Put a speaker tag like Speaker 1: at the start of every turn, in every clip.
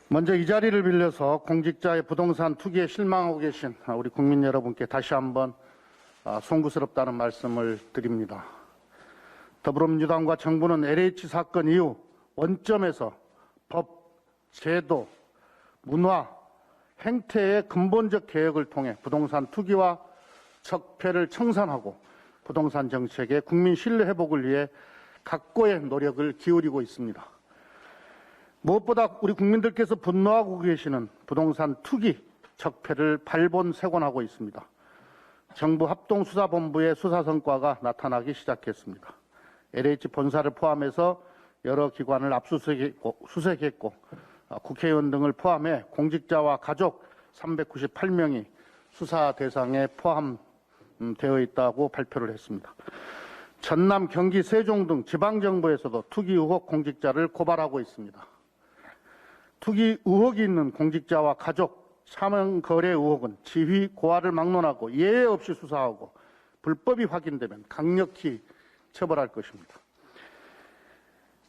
Speaker 1: 먼저 이 자리를 빌려서 공직자의 부동산 투기에 실망하고 계신 우리 국민 여러분께 다시 한번 송구스럽다는 말씀을 드립니다. 더불어민주당과 정부는 LH 사건 이후 원점에서 법, 제도, 문화, 행태의 근본적 개혁을 통해 부동산 투기와 적폐를 청산하고 부동산 정책의 국민 신뢰 회복을 위해 각고의 노력을 기울이고 있습니다. 무엇보다 우리 국민들께서 분노하고 계시는 부동산 투기, 적폐를 발본색원하고 있습니다. 정부 합동수사본부의 수사 성과가 나타나기 시작했습니다. LH 본사를 포함해서 여러 기관을 압수수색했고 국회의원 등을 포함해 공직자와 가족 398명이 수사 대상에 포함되어 있다고 발표를 했습니다. 전남, 경기, 세종 등 지방정부에서도 투기 의혹 공직자를 고발하고 있습니다. 투기 의혹이 있는 공직자와 가족, 차명 거래 의혹은 지휘, 고하를 막론하고 예외 없이 수사하고 불법이 확인되면 강력히 처벌할 것입니다.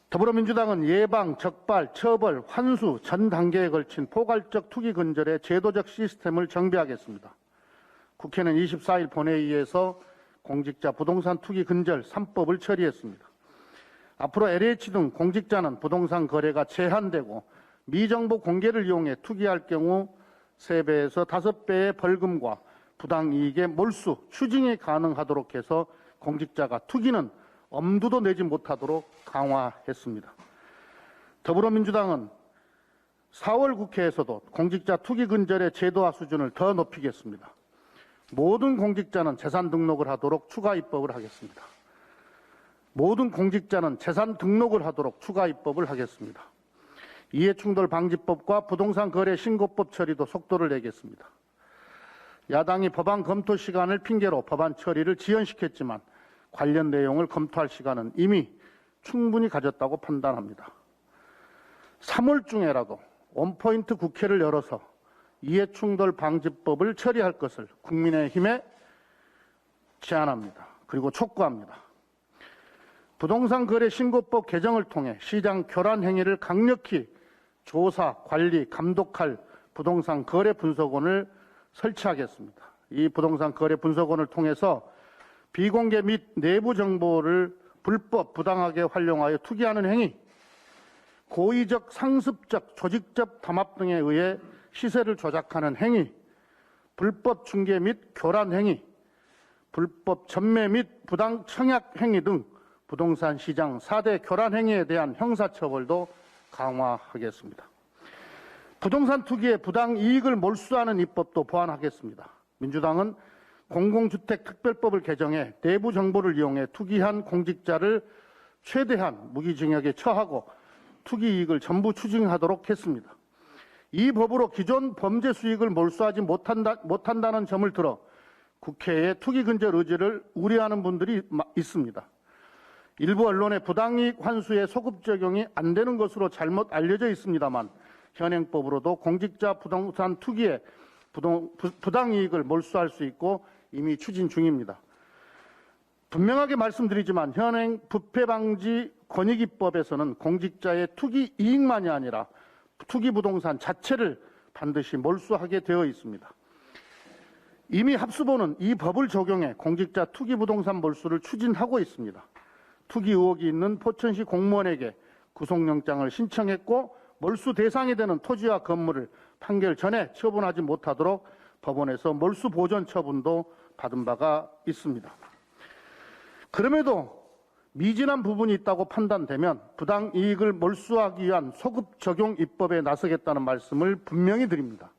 Speaker 1: 더불어민주당은 예방, 적발, 처벌, 환수 전 단계에 걸친 포괄적 투기 근절의 제도적 시스템을 정비하겠습니다. 국회는 24일 본회의에서 공직자 부동산 투기 근절 3법을 처리했습니다. 앞으로 LH 등 공직자는 부동산 거래가 제한되고 미정보 공개를 이용해 투기할 경우 3배에서 5배의 벌금과 부당이익의 몰수, 추징이 가능하도록 해서 공직자가 투기는 엄두도 내지 못하도록 강화했습니다. 더불어민주당은 4월 국회에서도 공직자 투기 근절의 제도화 수준을 더 높이겠습니다. 모든 공직자는 재산 등록을 하도록 추가 입법을 하겠습니다. 모든 공직자는 재산 등록을 하도록 추가 입법을 하겠습니다. 이해충돌방지법과 부동산 거래 신고법 처리도 속도를 내겠습니다. 야당이 법안 검토 시간을 핑계로 법안 처리를 지연시켰지만 관련 내용을 검토할 시간은 이미 충분히 가졌다고 판단합니다. 3월 중에라도 원포인트 국회를 열어서 이해충돌방지법을 처리할 것을 국민의힘에 제안합니다. 그리고 촉구합니다. 부동산 거래 신고법 개정을 통해 시장 교란 행위를 강력히 조사, 관리, 감독할 부동산 거래 분석원을 설치하겠습니다. 이 부동산 거래 분석원을 통해서 비공개 및 내부 정보를 불법, 부당하게 활용하여 투기하는 행위, 고의적, 상습적, 조직적 담합 등에 의해 시세를 조작하는 행위, 불법 중개 및 교란 행위, 불법 전매 및 부당 청약 행위 등 부동산 시장 4대 교란 행위에 대한 형사처벌도 강화하겠습니다. 부동산 투기의 부당 이익을 몰수하는 입법도 보완하겠습니다. 민주당은 공공주택특별법을 개정해 내부 정보를 이용해 투기한 공직자를 최대한 무기징역에 처하고 투기 이익을 전부 추징하도록 했습니다. 이 법으로 기존 범죄 수익을 몰수하지 못한다는 점을 들어 국회의 투기 근절 의지를 우려하는 분들이 있습니다. 일부 언론의 부당이익 환수의 소급 적용이 안 되는 것으로 잘못 알려져 있습니다만 현행법으로도 공직자 부동산 투기에 부당이익을 몰수할 수 있고 이미 추진 중입니다. 분명하게 말씀드리지만 현행 부패방지 권익위법에서는 공직자의 투기 이익만이 아니라 투기 부동산 자체를 반드시 몰수하게 되어 있습니다. 이미 합수본은 이 법을 적용해 공직자 투기 부동산 몰수를 추진하고 있습니다. 투기 의혹이 있는 포천시 공무원에게 구속영장을 신청했고 몰수 대상이 되는 토지와 건물을 판결 전에 처분하지 못하도록 법원에서 몰수 보전 처분도 받은 바가 있습니다. 그럼에도 미진한 부분이 있다고 판단되면 부당 이익을 몰수하기 위한 소급 적용 입법에 나서겠다는 말씀을 분명히 드립니다.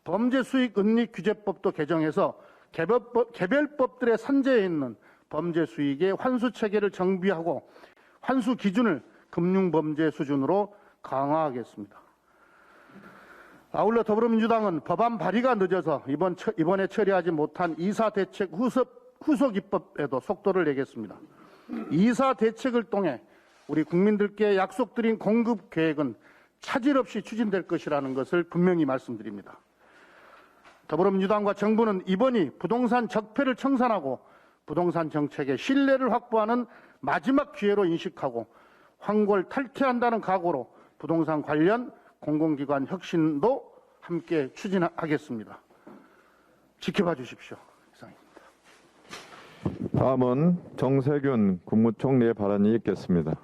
Speaker 1: 범죄 수익 은닉 규제법도 개정해서 개별법들의 산재에 있는 범죄 수익의 환수 체계를 정비하고 환수 기준을 금융범죄 수준으로 강화하겠습니다. 아울러 더불어민주당은 법안 발의가 늦어서 이번에 처리하지 못한 이사대책 후속 입법에도 속도를 내겠습니다. 이사대책을 통해 우리 국민들께 약속드린 공급 계획은 차질 없이 추진될 것이라는 것을 분명히 말씀드립니다. 더불어민주당과 정부는 이번이 부동산 적폐를 청산하고 부동산 정책의 신뢰를 확보하는 마지막 기회로 인식하고 황골 탈퇴한다는 각오로 부동산 관련 공공기관 혁신도 함께 추진하겠습니다. 지켜봐 주십시오. 이상입니다.
Speaker 2: 다음은 정세균 국무총리의 발언이 있겠습니다.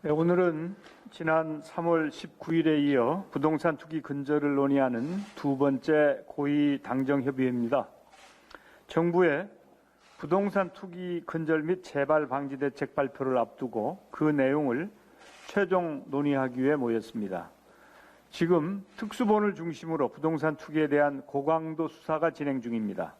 Speaker 3: 네, 오늘은 지난 3월 19일에 이어 부동산 투기 근절을 논의하는 두 번째 고위 당정협의회입니다. 정부의 부동산 투기 근절 및 재발 방지 대책 발표를 앞두고 그 내용을 최종 논의하기 위해 모였습니다. 지금 특수본을 중심으로 부동산 투기에 대한 고강도 수사가 진행 중입니다.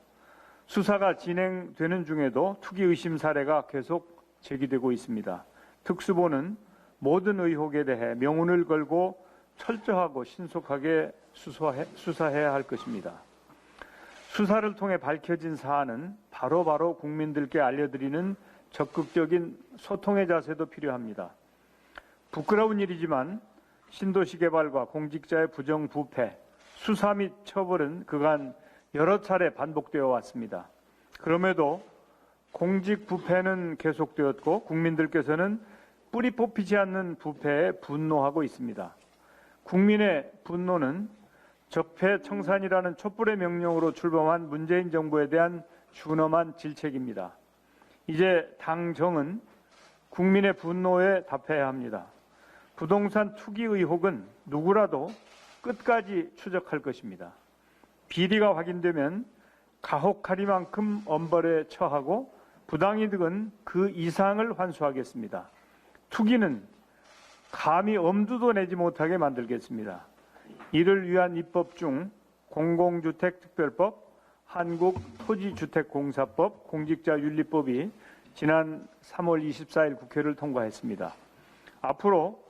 Speaker 3: 수사가 진행되는 중에도 투기 의심 사례가 계속 제기되고 있습니다. 특수본은 모든 의혹에 대해 명운을 걸고 철저하고 신속하게 수사해야 할 것입니다. 수사를 통해 밝혀진 사안은 바로바로 국민들께 알려드리는 적극적인 소통의 자세도 필요합니다. 부끄러운 일이지만 신도시 개발과 공직자의 부정부패, 수사 및 처벌은 그간 여러 차례 반복되어 왔습니다. 그럼에도 공직부패는 계속되었고 국민들께서는 뿌리 뽑히지 않는 부패에 분노하고 있습니다. 국민의 분노는 적폐청산이라는 촛불의 명령으로 출범한 문재인 정부에 대한 준엄한 질책입니다. 이제 당정은 국민의 분노에 답해야 합니다. 부동산 투기 의혹은 누구라도 끝까지 추적할 것입니다. 비리가 확인되면 가혹하리만큼 엄벌에 처하고 부당이득은 그 이상을 환수하겠습니다. 투기는 감히 엄두도 내지 못하게 만들겠습니다. 이를 위한 입법 중 공공주택특별법, 한국토지주택공사법, 공직자윤리법이 지난 3월 24일 국회를 통과했습니다. 앞으로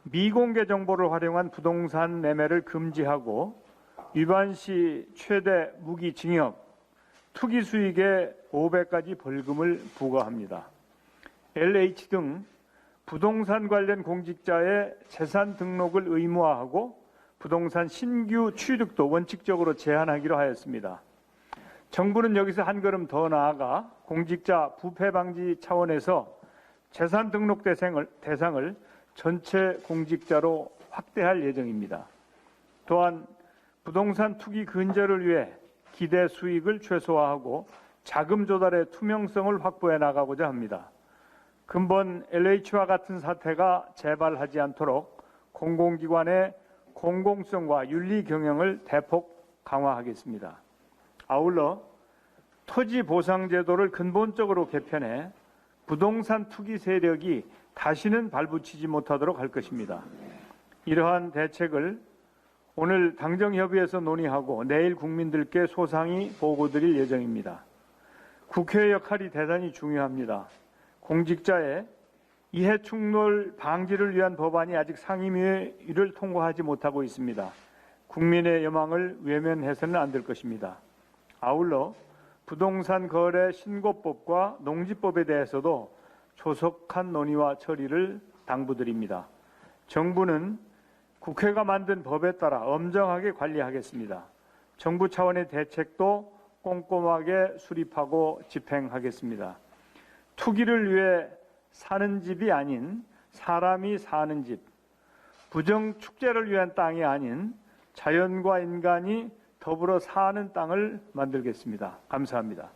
Speaker 3: 미공개 정보를 활용한 부동산 매매를 금지하고 위반 시 최대 무기징역, 투기 수익의 5배까지 벌금을 부과합니다. LH 등 부동산 관련 공직자의 재산 등록을 의무화하고 부동산 신규 취득도 원칙적으로 제한하기로 하였습니다. 정부는 여기서 한 걸음 더 나아가 공직자 부패 방지 차원에서 재산 등록 대상을 전체 공직자로 확대할 예정입니다. 또한 부동산 투기 근절을 위해 기대 수익을 최소화하고 자금 조달의 투명성을 확보해 나가고자 합니다. 근본 LH와 같은 사태가 재발하지 않도록 공공기관의 공공성과 윤리 경영을 대폭 강화하겠습니다. 아울러 토지보상제도를 근본적으로 개편해 부동산 투기 세력이 다시는 발붙이지 못하도록 할 것입니다. 이러한 대책을 오늘 당정협의회에서 논의하고 내일 국민들께 소상히 보고드릴 예정입니다. 국회의 역할이 대단히 중요합니다. 공직자의 이해충돌 방지를 위한 법안이 아직 상임위를 통과하지 못하고 있습니다. 국민의 여망을 외면해서는 안 될 것입니다. 아울러 부동산 거래 신고법과 농지법에 대해서도 조속한 논의와 처리를 당부드립니다. 정부는 국회가 만든 법에 따라 엄정하게 관리하겠습니다. 정부 차원의 대책도 꼼꼼하게 수립하고 집행하겠습니다. 투기를 위해 사는 집이 아닌 사람이 사는 집, 부정 축제를 위한 땅이 아닌 자연과 인간이 더불어 사는 땅을 만들겠습니다. 감사합니다.